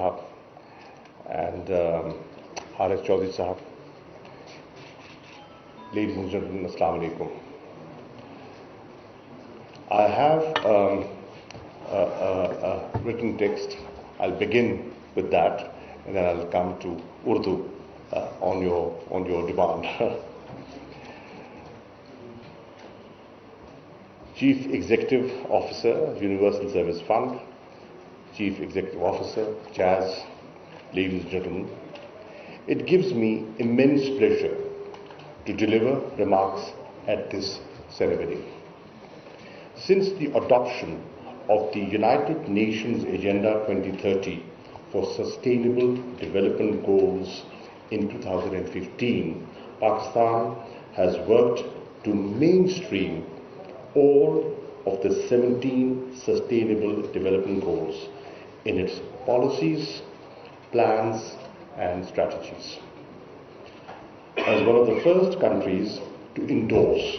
Sahab and Harith Chaudhry Sahab. Ladies and gentlemen, Assalamu alaikum. I have a written text. I'll begin with that, and then I'll come to Urdu on your demand. Chief Executive Officer, Universal Service Fund, Chief Executive Officer, Jazz, ladies and gentlemen, it gives me immense pleasure to deliver remarks at this ceremony. Since the adoption of the United Nations Agenda 2030 for Sustainable Development Goals in 2015, Pakistan has worked to mainstream all of the 17 Sustainable Development Goals in its policies, plans and strategies. As one of the first countries to endorse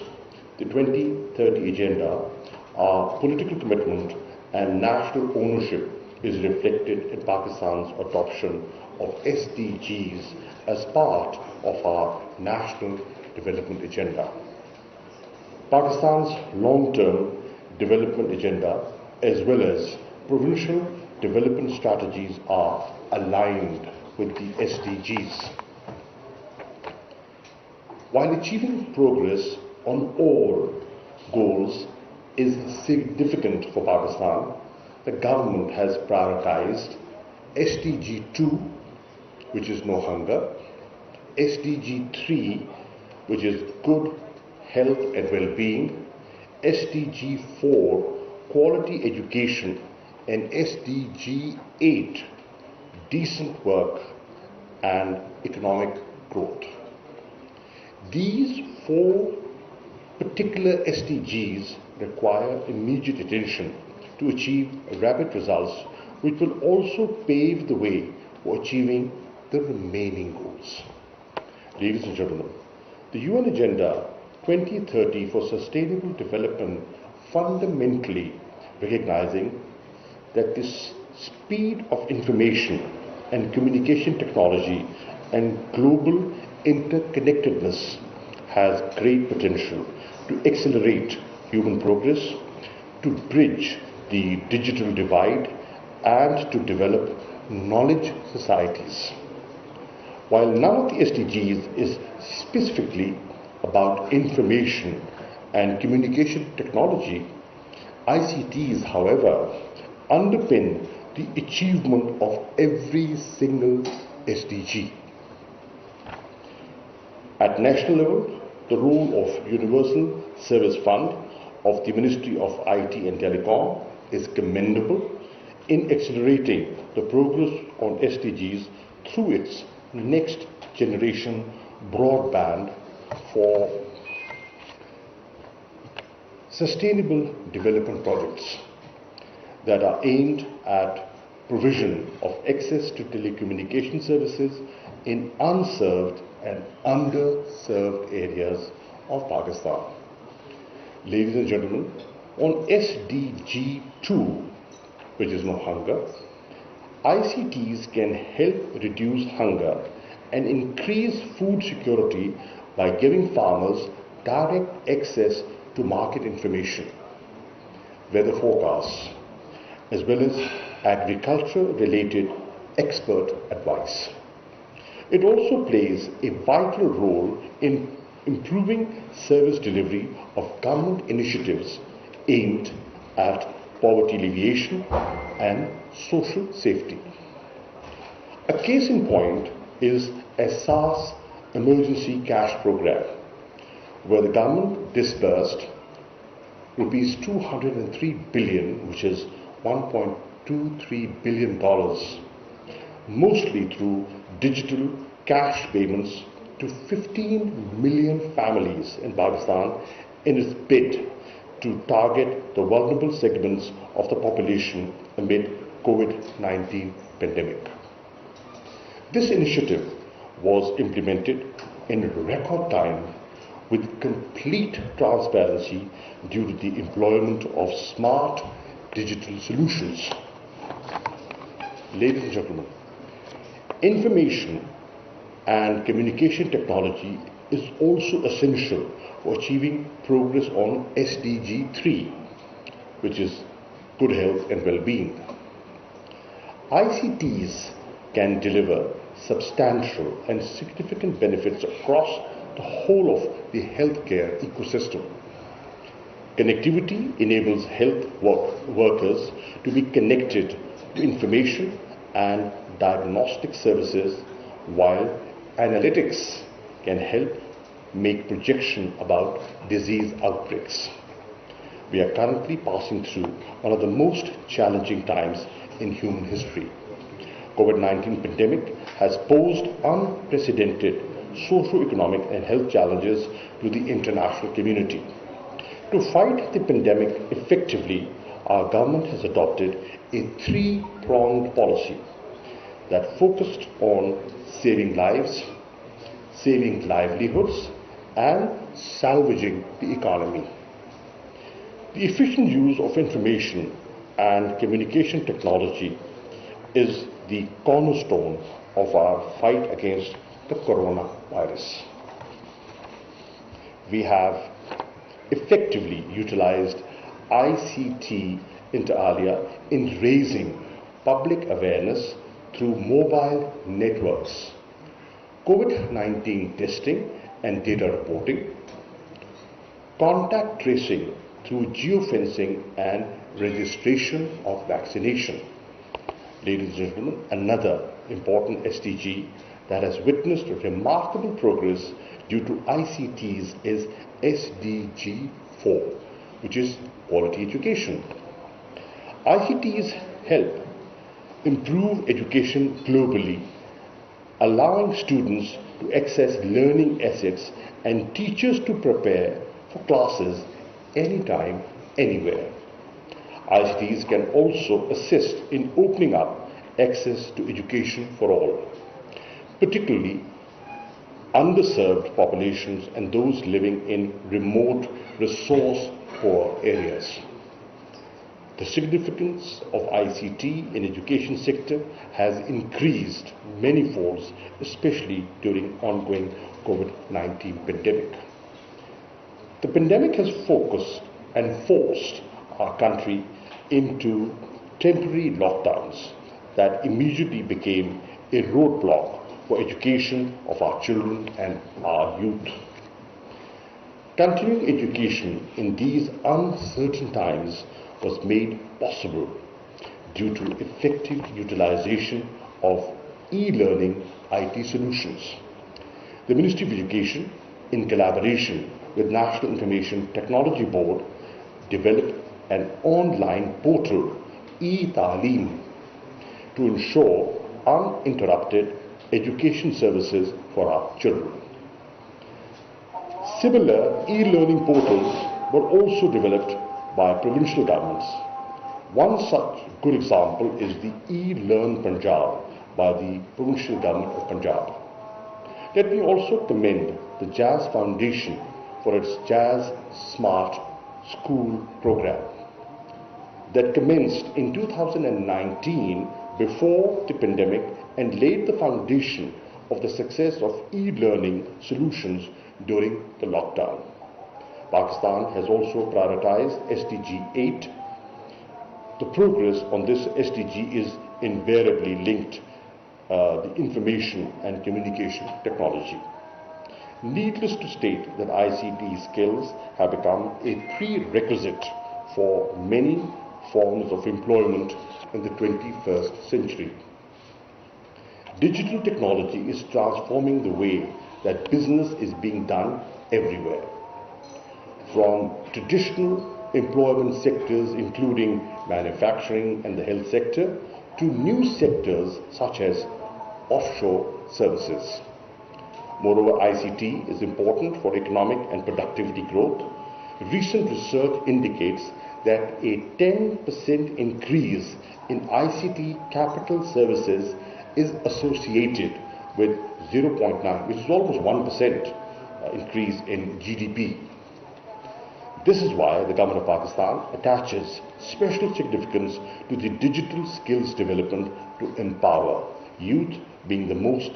the 2030 Agenda, our political commitment and national ownership is reflected in Pakistan's adoption of SDGs as part of our national development agenda. Pakistan's long-term development agenda as well as provincial development strategies are aligned with the SDGs. While achieving progress on all goals is significant for Pakistan, the government has prioritized SDG 2, which is no hunger, SDG 3, which is good health and well-being, SDG 4, quality education, and SDG 8, decent work and economic growth. These four particular SDGs require immediate attention to achieve rapid results, which will also pave the way for achieving the remaining goals. Ladies and gentlemen, the UN Agenda 2030 for Sustainable Development fundamentally recognizing that the speed of information and communication technology and global interconnectedness has great potential to accelerate human progress, to bridge the digital divide, and to develop knowledge societies. While none of the SDGs is specifically about information and communication technology, ICTs, however, underpin the achievement of every single SDG. At national level, the role of Universal Service Fund of the Ministry of IT and Telecom is commendable in accelerating the progress on SDGs through its next generation broadband for sustainable development projects that are aimed at provision of access to telecommunication services in unserved and underserved areas of Pakistan. Ladies and gentlemen, on SDG 2, which is no hunger, ICTs can help reduce hunger and increase food security by giving farmers direct access to market information, weather forecasts, as well as agriculture-related expert advice. It also plays a vital role in improving service delivery of government initiatives aimed at poverty alleviation and social safety. A case in point is a SARS emergency cash program, where the government disbursed rupees 203 billion, which is $1.23 billion, mostly through digital cash payments to 15 million families in Pakistan in its bid to target the vulnerable segments of the population amid COVID-19 pandemic. This initiative was implemented in record time with complete transparency due to the employment of smart digital solutions. Ladies and gentlemen, information and communication technology is also essential for achieving progress on SDG 3, which is good health and well-being. ICTs can deliver substantial and significant benefits across the whole of the healthcare ecosystem. Connectivity enables health workers to be connected to information and diagnostic services, while analytics can help make projection about disease outbreaks. We are currently passing through one of the most challenging times in human history. COVID-19 pandemic has posed unprecedented socio-economic and health challenges to the international community. To fight the pandemic effectively, our government has adopted a three-pronged policy that focused on saving lives, saving livelihoods, and salvaging the economy. The efficient use of information and communication technology is the cornerstone of our fight against the coronavirus. We have effectively utilized ICT inter alia in raising public awareness through mobile networks, COVID-19 testing and data reporting, contact tracing through geofencing and registration of vaccination. Ladies and gentlemen, another important SDG that has witnessed remarkable progress due to ICTs is SDG 4, which is quality education. ICTs help improve education globally, allowing students to access learning assets and teachers to prepare for classes anytime, anywhere. ICTs can also assist in opening up access to education for all, particularly underserved populations and those living in remote, resource-poor areas. The significance of ICT in education sector has increased many folds, especially during ongoing COVID-19 pandemic. The pandemic has focused and forced our country into temporary lockdowns that immediately became a roadblock for education of our children and our youth. Continuing education in these uncertain times was made possible due to effective utilization of e-learning IT solutions. The Ministry of Education, in collaboration with National Information Technology Board, developed an online portal, e-Taaleem, to ensure uninterrupted education services for our children. Similar e-learning portals were also developed by provincial governments. One such good example is the e-Learn Punjab by the provincial government of Punjab. Let me also commend the Jazz Foundation for its Jazz Smart School program that commenced in 2019 before the pandemic and laid the foundation of the success of e-learning solutions during the lockdown. Pakistan has also prioritized SDG 8. The progress on this SDG is invariably linked the information and communication technology. Needless to state that ICT skills have become a prerequisite for many forms of employment in the 21st century. Digital technology is transforming the way that business is being done everywhere. From traditional employment sectors including manufacturing and the health sector to new sectors such as offshore services. Moreover, ICT is important for economic and productivity growth. Recent research indicates that a 10% increase in ICT capital services is associated with 0.9, which is almost 1% increase in GDP. This is why the Government of Pakistan attaches special significance to the digital skills development to empower youth, being the most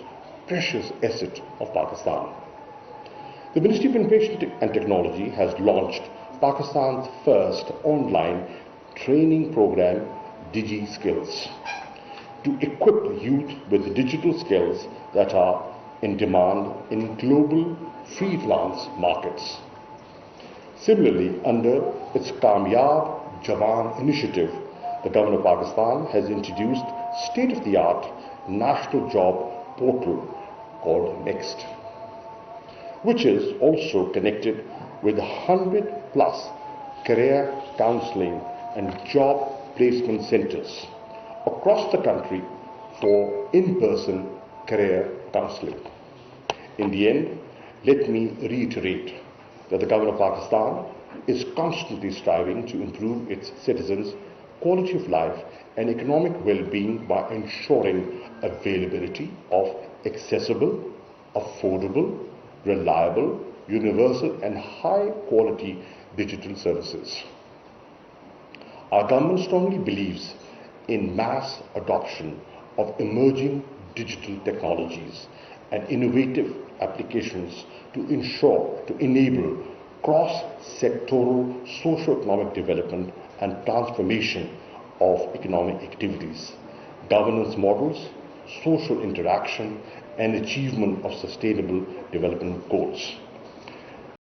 precious asset of Pakistan. The Ministry of Information and Technology has launched Pakistan's first online training program, Digi Skills, to equip youth with digital skills that are in demand in global freelance markets. Similarly, under its Kamyab Jawan initiative, the Government of Pakistan has introduced state-of-the-art national job portal called Next, which is also connected with 100 plus career counseling and job placement centers across the country for in-person career counseling. In the end, let me reiterate that the Government of Pakistan is constantly striving to improve its citizens' quality of life and economic well-being by ensuring availability of accessible, affordable, reliable, universal and high-quality digital services. Our government strongly believes in mass adoption of emerging digital technologies and innovative applications to enable cross-sectoral socio-economic development and transformation of economic activities, governance models, social interaction, and achievement of sustainable development goals.